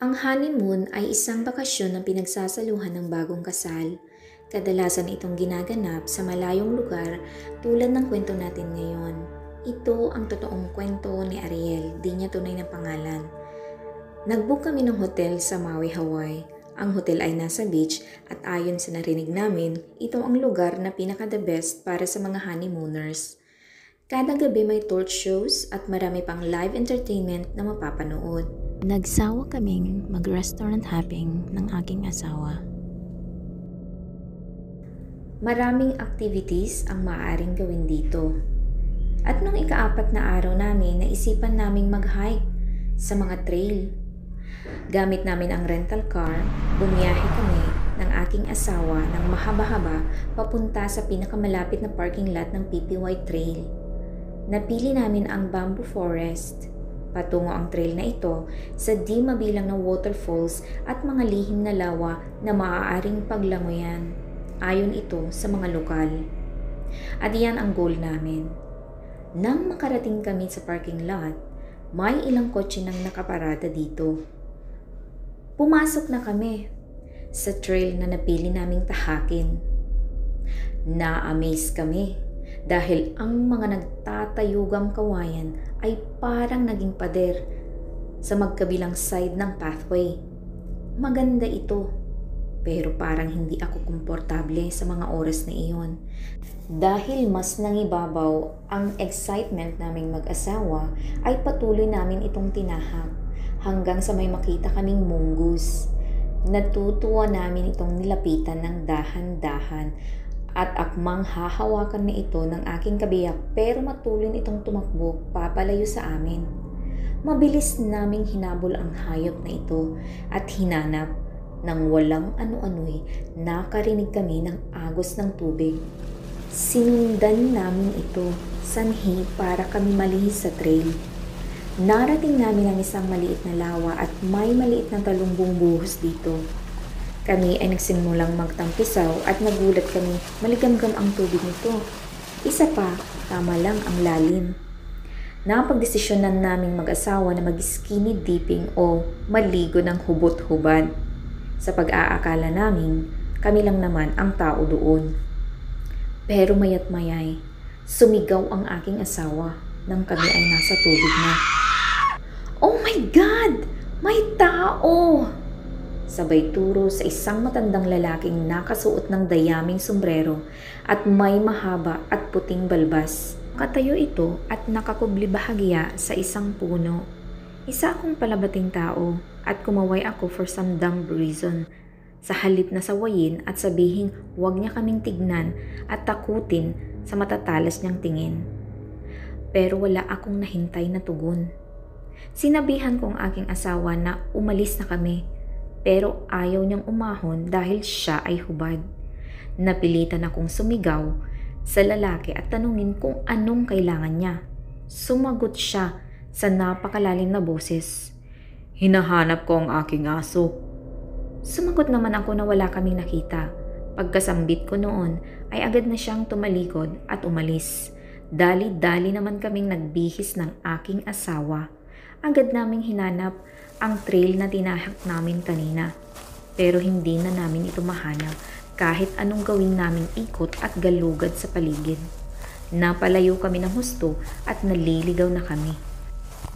Ang honeymoon ay isang bakasyon na pinagsasaluhan ng bagong kasal. Kadalasan itong ginaganap sa malayong lugar tulad ng kwento natin ngayon. Ito ang totoong kwento ni Ariel, di niya tunay na pangalan. Nag-book kami ng hotel sa Maui, Hawaii. Ang hotel ay nasa beach at ayon sa narinig namin, ito ang lugar na pinaka-the best para sa mga honeymooners. Kada gabi may torch shows at marami pang live entertainment na mapapanood. Nagsawa kaming mag-restaurant hopping ng aking asawa. Maraming activities ang maaaring gawin dito. At nung ika-4 na araw namin, naisipan naming mag-hike sa mga trail. Gamit namin ang rental car, bumiyahe kami ng aking asawa ng mahaba-haba papunta sa pinakamalapit na parking lot ng PPY Trail. Napili namin ang Bamboo Forest. Patungo ang trail na ito sa di mabilang na waterfalls at mga lihim na lawa na maaaring paglangoyan. Ayon ito sa mga lokal. At iyan ang goal namin. Nang makarating kami sa parking lot, may ilang kotse nang nakaparada dito. Pumasok na kami sa trail na napili naming tahakin. Na-amaze kami dahil ang mga nagtatayugang kawayan ay parang naging pader sa magkabilang side ng pathway. Maganda ito, pero parang hindi ako komportable sa mga oras na iyon. Dahil mas nangibabaw ang excitement naming mag-asawa, ay patuloy namin itong tinahak hanggang sa may makita kaming mongoose. Natutuwa namin itong nilapitan ng dahan-dahan at akmang hahawakan na ito ng aking kabiyak pero matulin itong tumakbo papalayo sa amin. Mabilis naming hinabol ang hayop na ito at hinanap. Nang walang ano-ano'y nakarinig kami ng agos ng tubig. Sinundan namin ito sanhi para kami malihis sa trail. Narating namin ang isang maliit na lawa at may maliit na talumbong buhos dito. Kami ay nagsimulang magtampisaw at nagulat kami maligamgam ang tubig nito. Isa pa, tama lang ang lalim. Napagdesisyonan naming mag-asawa na mag-skinny dipping o maligo ng hubot-hubad. Sa pag-aakala namin, kami lang naman ang tao doon. Pero mayat mayay, sumigaw ang aking asawa nang kami ay nasa tubig na. Oh my God! May tao! Sabay turo sa isang matandang lalaking nakasuot ng dayaming sombrero at may mahaba at puting balbas. Katayo ito at nakakubli bahagya sa isang puno. Isa akong palabating tao at kumaway ako for some dumb reason. Sa halip na sawayin at sabihing huwag niya kaming tignan at takutin sa matatalas niyang tingin. Pero wala akong nahintay na tugon. Sinabihan ko ang aking asawa na umalis na kami. Pero ayaw niyang umahon dahil siya ay hubad. Napilitan akong sumigaw sa lalaki at tanungin kung anong kailangan niya. Sumagot siya sa napakalalim na boses. Hinahanap ko ang aking aso. Sumagot naman ako na wala kaming nakita. Pagkasambit ko noon ay agad na siyang tumalikod at umalis. Dali-dali naman kaming nagbihis ng aking asawa. Agad naming hinanap ang trail na tinahak namin kanina. Pero hindi na namin ito mahanap kahit anong gawin naming ikot at galugad sa paligid. Napalayo kami ng husto at naliligaw na kami.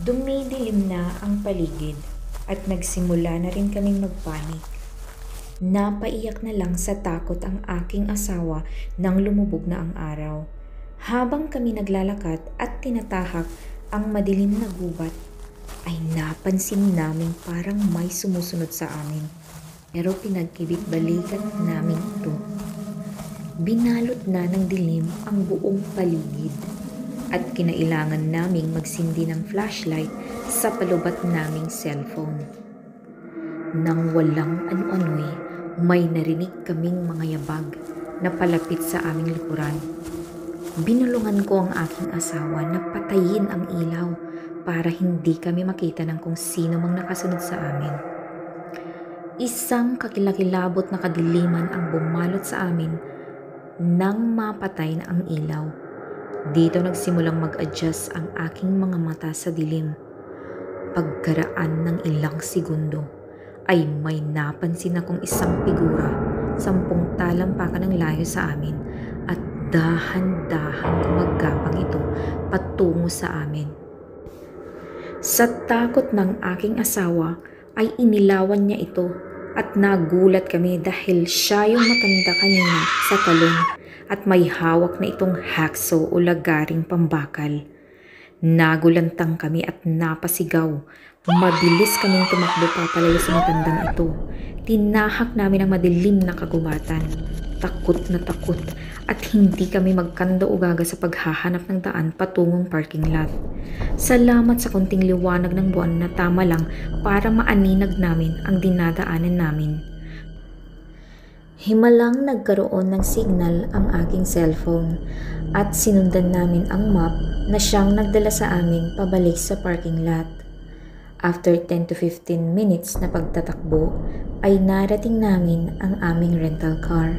Dumidilim na ang paligid at nagsimula na rin kaming magpanik. Napaiyak na lang sa takot ang aking asawa nang lumubog na ang araw. Habang kami naglalakad at tinatahak ang madilim na gubat, ay napansin namin parang may sumusunod sa amin. Pero pinagkibit-balikan namin ito. Binalot na ng dilim ang buong paligid at kinailangan naming magsindi ng flashlight sa palubat naming cellphone. Nang walang ano-ano'y may narinig kaming mga yabag na palapit sa aming likuran. Binulungan ko ang aking asawa na patayin ang ilaw para hindi kami makita ng kung sino mang nakasunod sa amin. Isang kakilakilabot na kadiliman ang bumalot sa amin nang mapatay na ang ilaw. Dito nagsimulang mag-adjust ang aking mga mata sa dilim. Pagkaraan ng ilang segundo ay may napansin akong isang figura 10 talampakan ng layo sa amin at dahan-dahang gumagapang ito patungo sa amin. Sa takot ng aking asawa ay inilawan niya ito at nagulat kami dahil siya yung matanda kanina sa talon at may hawak na itong hacksaw o lagaring pambakal. Nagulantang kami at napasigaw. Mabilis kaming tumakbo papalayo sa matandang ito. Tinahak namin ang madilim na kagubatan. Takot na takot at hindi kami magkanda o gaga sa paghahanap ng daan patungong parking lot. Salamat sa konting liwanag ng buwan na tama lang para maaninag namin ang dinadaanan namin. Himalang nagkaroon ng signal ang aking cellphone at sinundan namin ang map na siyang nagdala sa amin pabalik sa parking lot. After 10 to 15 minutes na pagtatakbo ay narating namin ang aming rental car.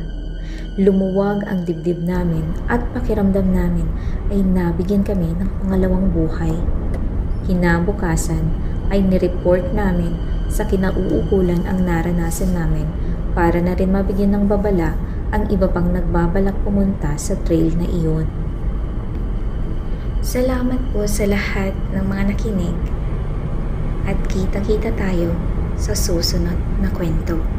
Lumuwag ang dibdib namin at pakiramdam namin ay nabigyan kami ng pangalawang buhay. Kinabukasan ay nireport namin sa kinauukulan ang naranasan namin para na rin mabigyan ng babala ang iba pang nagbabalak pumunta sa trail na iyon. Salamat po sa lahat ng mga nakinig at kita-kita tayo sa susunod na kwento.